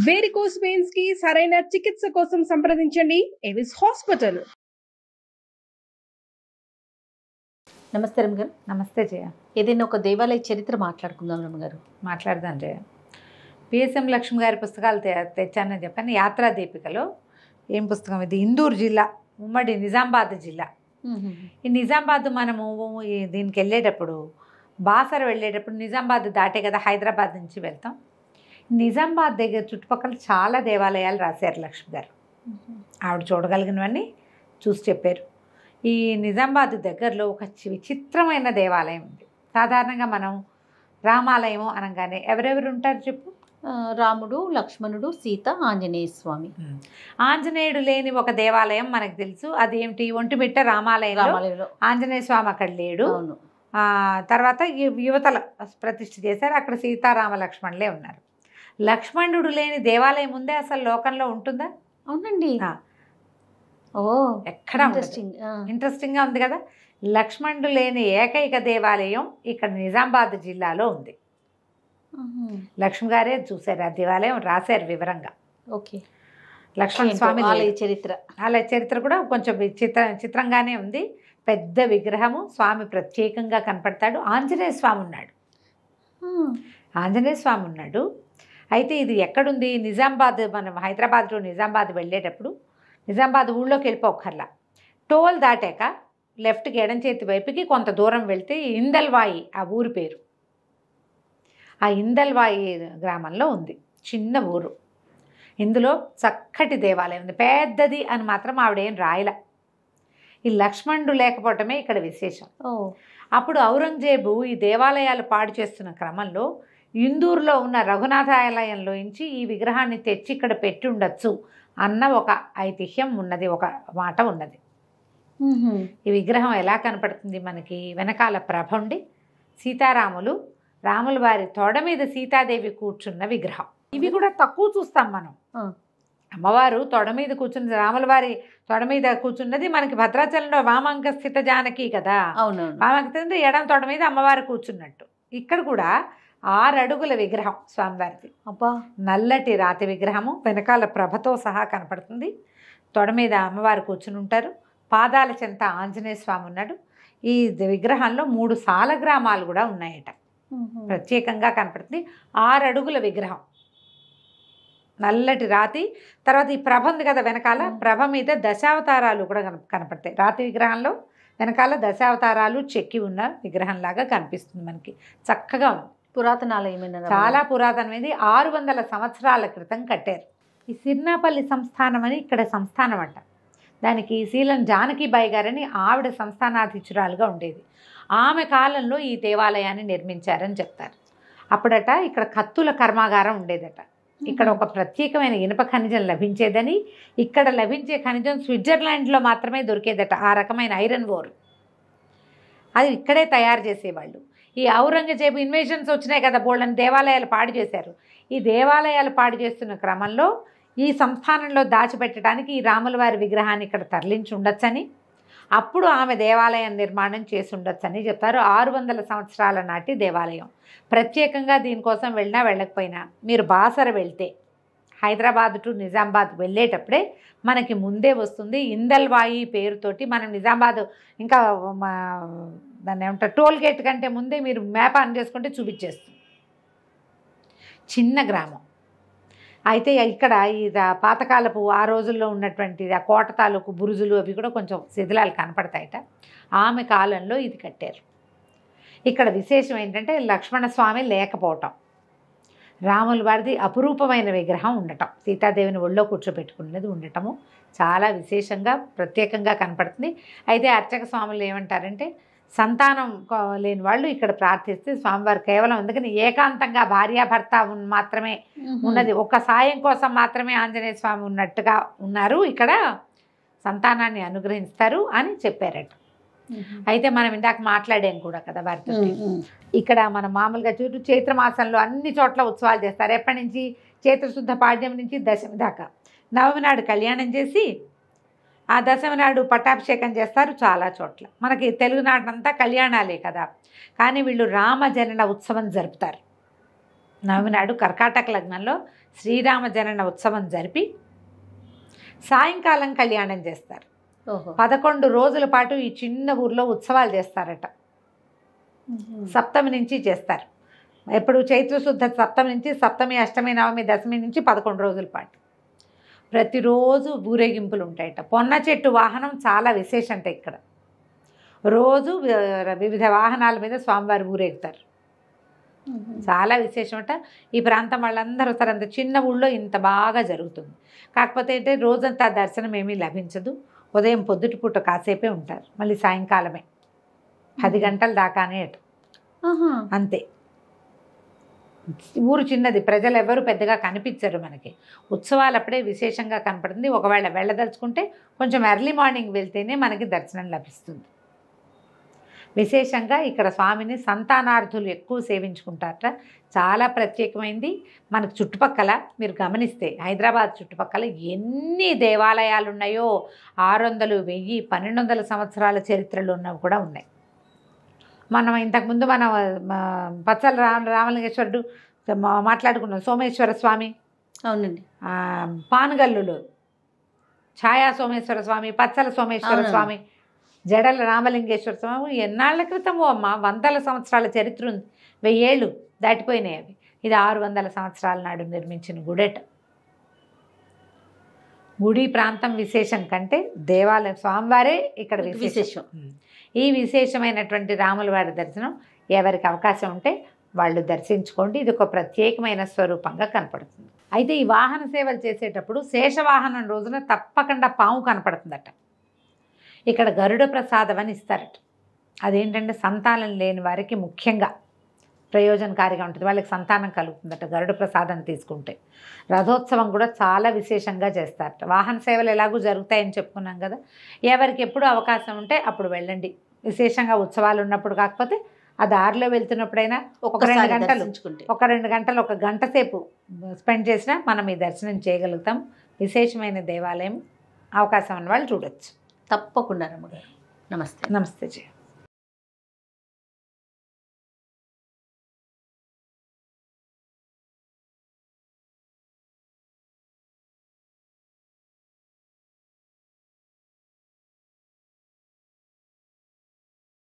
Varicose veins కి సరైన చికిత్స కోసం సంప్రదించండి ఎవిస్ హాస్పిటల్. నమస్తే రమగారు. నమస్తే జయ. ఏదైనా ఒక దేవాలయ చరిత్ర మాట్లాడుకుందాం రమగారు. మాట్లాడదాం జయ. పిఎస్ఎం లక్ష్మి గారి పుస్తకాలు తెచ్చానని చెప్పాను. యాత్రా దీపికలో ఏం పుస్తకం ఇది? ఇందూరు జిల్లా, ఉమ్మడి నిజామాబాద్ జిల్లా. ఈ నిజామాబాద్ మనము దీనికి వెళ్ళేటప్పుడు, బాసర వెళ్ళేటప్పుడు నిజామాబాద్ దాటే కదా హైదరాబాద్ నుంచి వెళ్తాం. నిజామాబాద్ దగ్గర చుట్టుపక్కల చాలా దేవాలయాలు రాశారు లక్ష్మి గారు. ఆవిడ చూడగలిగినవన్నీ చూసి చెప్పారు. ఈ నిజామాబాద్ దగ్గరలో ఒక విచిత్రమైన దేవాలయం ఉంది. సాధారణంగా మనం రామాలయము అనగానే ఎవరెవరు ఉంటారు చెప్పు? రాముడు, లక్ష్మణుడు, సీత, ఆంజనేయ స్వామి. ఆంజనేయుడు లేని ఒక దేవాలయం మనకు తెలుసు. అదేమిటి? ఒంటిమిట్ట రామాలయంలో ఆంజనేయ స్వామి అక్కడ లేడు. తర్వాత యువతల ప్రతిష్ఠ చేశారు. అక్కడ సీతారామ లక్ష్మణులే ఉన్నారు. లక్ష్మణుడు లేని దేవాలయం ఉందే అసలు లోకంలో ఉంటుందా? అవునండి. ఓ, ఎక్కడ ఇంట్రెస్టింగ్గా ఉంది కదా. లక్ష్మణుడు లేని ఏకైక దేవాలయం ఇక్కడ నిజామాబాద్ జిల్లాలో ఉంది. లక్ష్మి గారే చూశారు ఆ దేవాలయం, రాశారు వివరంగా. ఓకే. లక్ష్మణ స్వామి ఆలయ చరిత్ర కూడా కొంచెం చిత్రంగానే ఉంది. పెద్ద విగ్రహము, స్వామి ప్రత్యేకంగా కనపడతాడు. ఆంజనేయ స్వామి ఉన్నాడు. అయితే ఇది ఎక్కడుంది? నిజామాబాద్, మనం హైదరాబాద్ టు నిజామాబాద్ వెళ్ళేటప్పుడు నిజామాబాద్ ఊళ్ళోకి వెళ్ళిపోకర్లా, టోల్ దాటాక లెఫ్ట్కి ఎడం చేతి వైపుకి కొంత దూరం వెళ్తే ఇందల్వాయి ఆ ఊరి పేరు. ఆ ఇందల్వాయి గ్రామంలో ఉంది చిన్న ఊరు. ఇందులో చక్కటి దేవాలయం ఉంది, పెద్దది అని మాత్రం ఆవిడేం రాయల. ఈ లక్ష్మణుడు లేకపోవటమే ఇక్కడ విశేషం. అప్పుడు ఔరంగజేబు ఈ దేవాలయాలు పాడు చేస్తున్న క్రమంలో ఇందూరులో ఉన్న రఘునాథాలయంలో నుంచి ఈ విగ్రహాన్ని తెచ్చి ఇక్కడ పెట్టి ఉండొచ్చు అన్న ఒక ఐతిహ్యం ఉన్నది, ఒక మాట ఉన్నది. ఈ విగ్రహం ఎలా కనపడుతుంది మనకి? వెనకాల ప్రభ ఉండి సీతారాములు, రాముల వారి తొడ మీద సీతాదేవి కూర్చున్న విగ్రహం. ఇవి కూడా తక్కువ చూస్తాం మనం. అమ్మవారు తొడ మీద కూర్చున్నది, రాముల వారి తొడ మీద కూర్చున్నది మనకి భద్రాచలంలో వామాంక స్థిత జానకి కదా. వామాంక ఎడం తొడ మీద అమ్మవారు కూర్చున్నట్టు ఇక్కడ కూడా 6 అడుగుల విగ్రహం స్వామివారిది. అబ్బా, నల్లటి రాతి విగ్రహము, వెనకాల ప్రభతో సహా కనపడుతుంది. తొడ మీద అమ్మవారు కూర్చుని ఉంటారు, పాదాల చెంత ఆంజనేయ స్వామి ఉన్నాడు. ఈ విగ్రహంలో 3 సాలగ్రామాలు కూడా ఉన్నాయట, ప్రత్యేకంగా కనపడుతుంది. 6 అడుగుల విగ్రహం, నల్లటి రాతి. తర్వాత ఈ ప్రభ ఉంది కదా వెనకాల, ప్రభ మీద దశావతారాలు కూడా కనపడతాయి. రాతి విగ్రహంలో వెనకాల దశావతారాలు చెక్కి ఉన్న విగ్రహంలాగా కనిపిస్తుంది మనకి. చక్కగా ఉంది. పురాతన ఆలయం, చాలా పురాతనమైనది. 600 సంవత్సరాల క్రితం కట్టారు. ఈ సిర్నాపల్లి సంస్థానం అని ఇక్కడ సంస్థానం అంట. దానికి శీలం జానకిబాయి గారని ఆవిడ సంస్థానాధీశురాలుగా ఉండేది. ఆమె కాలంలో ఈ దేవాలయాన్ని నిర్మించారని చెప్తారు. అప్పుడట ఇక్కడ కత్తుల కర్మాగారం ఉండేదట. ఇక్కడ ఒక ప్రత్యేకమైన ఇనుప ఖనిజం లభించేదని, ఇక్కడ లభించే ఖనిజం స్విట్జర్లాండ్లో మాత్రమే దొరికేదట. ఆ రకమైన ఐరన్ ఓర్ అది ఇక్కడే తయారు చేసేవాళ్ళు. ఈ ఔరంగజేబు ఇన్వేషన్స్ వచ్చినాయి కదా, బోళ్ళని దేవాలయాలు పాడు చేశారు. ఈ దేవాలయాలు పాడు చేస్తున్న క్రమంలో ఈ సంస్థానంలో దాచిపెట్టడానికి ఈ రాముల వారి విగ్రహాన్ని ఇక్కడ తరలించి ఉండొచ్చని, అప్పుడు ఆమె దేవాలయం నిర్మాణం చేసి ఉండొచ్చని చెప్తారు. 600 సంవత్సరాల నాటి దేవాలయం. ప్రత్యేకంగా దీనికోసం వెళ్ళినా వెళ్ళకపోయినా మీరు బాసర వెళ్తే హైదరాబాద్ టు నిజామాబాద్ వెళ్ళేటప్పుడే మనకి ముందే వస్తుంది ఇందల్వాయి పేరుతోటి. మనం నిజామాబాద్ ఇంకా దాన్ని ఏమంటారు, టోల్ గేట్ కంటే ముందే మీరు మ్యాప్ ఆన్ చేసుకుంటే చూపించేస్తుంది. చిన్న గ్రామం. అయితే ఇక్కడ ఈ పాతకాలపు ఆ రోజుల్లో ఉన్నటువంటి ఆ కోట తాలూకు బురుజులు అవి కూడా కొంచెం శిథిలాలు కనపడతాయట. ఆమె కాలంలో ఇది కట్టారు. ఇక్కడ విశేషం ఏంటంటే లక్ష్మణస్వామి లేకపోవటం, రాముల వారిది అపురూపమైన విగ్రహం ఉండటం, సీతాదేవిని ఒళ్ళో కూర్చోబెట్టుకున్నది ఉండటము చాలా విశేషంగా ప్రత్యేకంగా కనపడుతుంది. అయితే అర్చక స్వాములు ఏమంటారంటే, సంతానం లేని వాళ్ళు ఇక్కడ ప్రార్థిస్తే స్వామివారు కేవలం అందుకని ఏకాంతంగా భార్యాభర్త మాత్రమే ఉన్నది, ఒక సాయం కోసం మాత్రమే ఆంజనేయ స్వామి ఉన్నట్టుగా ఉన్నారు, ఇక్కడ సంతానాన్ని అనుగ్రహిస్తారు అని చెప్పారట. అయితే మనం ఇందాక మాట్లాడాం కూడా కదా వారితో. ఇక్కడ మనం మామూలుగా చైత్ర మాసంలో అన్ని చోట్ల ఉత్సవాలు చేస్తారు. ఎప్పటి నుంచి? చైత్రశుద్ధ పాడ్యం నుంచి దశమి దాకా. నవమి నాడు కళ్యాణం చేసి ఆ దశమి నాడు పట్టాభిషేకం చేస్తారు చాలా చోట్ల. మనకి తెలుగునాటంతా కళ్యాణాలే కదా, కానీ వీళ్ళు రామజనన ఉత్సవం జరుపుతారు. నవమి నాడు కర్కాటక లగ్నంలో శ్రీరామ జనన ఉత్సవం జరిపి సాయంకాలం కళ్యాణం చేస్తారు. ఓహో 11 రోజుల పాటు ఈ చిన్న ఊర్లో ఉత్సవాలు చేస్తారట. సప్తమి నుంచి చేస్తారు. ఎప్పుడు చైత్రశుద్ధ సప్తమి నుంచి సప్తమి, అష్టమి, నవమి, దశమి నుంచి 11 రోజుల పాటు ప్రతిరోజు ఊరేగింపులు ఉంటాయట. పొన్న చెట్టు వాహనం చాలా విశేషంట. ఇక్కడ రోజు వివిధ వాహనాల మీద స్వామివారు ఊరేగుతారు. చాలా విశేషమట. ఈ ప్రాంతం వాళ్ళందరూ అంత చిన్న ఊళ్ళో ఇంత బాగా జరుగుతుంది. కాకపోతే అంటే రోజంతా దర్శనం ఏమీ లభించదు. ఉదయం పొద్దుటి పూట కాసేపే ఉంటారు, మళ్ళీ సాయంకాలమే 10 గంటల దాకానే అటు అంతే. ఊరు చిన్నది, ప్రజలు ఎవరు పెద్దగా కనిపించరు మనకి. ఉత్సవాలు అప్పుడే విశేషంగా కనపడుతుంది. ఒకవేళ వెళ్ళదలుచుకుంటే కొంచెం ఎర్లీ మార్నింగ్ వెళ్తేనే మనకి దర్శనం లభిస్తుంది. విశేషంగా ఇక్కడ స్వామిని సంతానార్థులు ఎక్కువ సేవించుకుంటారట. చాలా ప్రత్యేకమైంది. మనకు చుట్టుపక్కల మీరు గమనిస్తే హైదరాబాద్ చుట్టుపక్కల ఎన్ని దేవాలయాలు ఉన్నాయో 600, 1000, 1200 సంవత్సరాల చరిత్రలు ఉన్నవి కూడా ఉన్నాయి. మనం ఇంతకుముందు మనం పచ్చల రామలింగేశ్వరుడు మాట్లాడుకున్నాం. సోమేశ్వర స్వామి, అవునండి, పానుగల్లులో ఛాయా సోమేశ్వర స్వామి, పచ్చల సోమేశ్వర స్వామి, జడల రామలింగేశ్వర స్వామి ఎన్నాళ్ల క్రితం అమ్మ, 100 సంవత్సరాల చరిత్ర ఉంది. 1000 ఏళ్ళు దాటిపోయినాయి అవి. ఇది 600 సంవత్సరాల నాడు నిర్మించిన గుడెట. గుడి ప్రాంతం విశేషం కంటే దేవాలయం స్వామివారే ఇక్కడ విశేషం. ఈ విశేషమైనటువంటి రాముల వారి దర్శనం ఎవరికి అవకాశం ఉంటే వాళ్ళు దర్శించుకోండి. ఇది ఒక ప్రత్యేకమైన స్వరూపంగా కనపడుతుంది. అయితే ఈ వాహన సేవలు చేసేటప్పుడు శేషవాహనం రోజున తప్పకుండా పాము కనపడుతుందట. ఇక్కడ గరుడ ప్రసాదం అని ఇస్తారట. అదేంటంటే సంతానం లేని వారికి ముఖ్యంగా ప్రయోజనకారిగా ఉంటుంది. వాళ్ళకి సంతానం కలుగుతుందట గరుడ ప్రసాదం తీసుకుంటే. రథోత్సవం కూడా చాలా విశేషంగా చేస్తారట. వాహన సేవలు ఎలాగూ జరుగుతాయని చెప్పుకున్నాం కదా. ఎవరికి ఎప్పుడు అవకాశం ఉంటే అప్పుడు వెళ్ళండి. విశేషంగా ఉత్సవాలు ఉన్నప్పుడు కాకపోతే ఆ దారిలో వెళ్తున్నప్పుడైనా ఒక 2 గంటలు 1 గంట సేపు స్పెండ్ చేసినా మనం ఈ దర్శనం చేయగలుగుతాం. విశేషమైన దేవాలయం. అవకాశం ఉన్న వాళ్ళు చూడొచ్చు. తప్పకుండా రమ్మగారు. నమస్తే. నమస్తే జయ.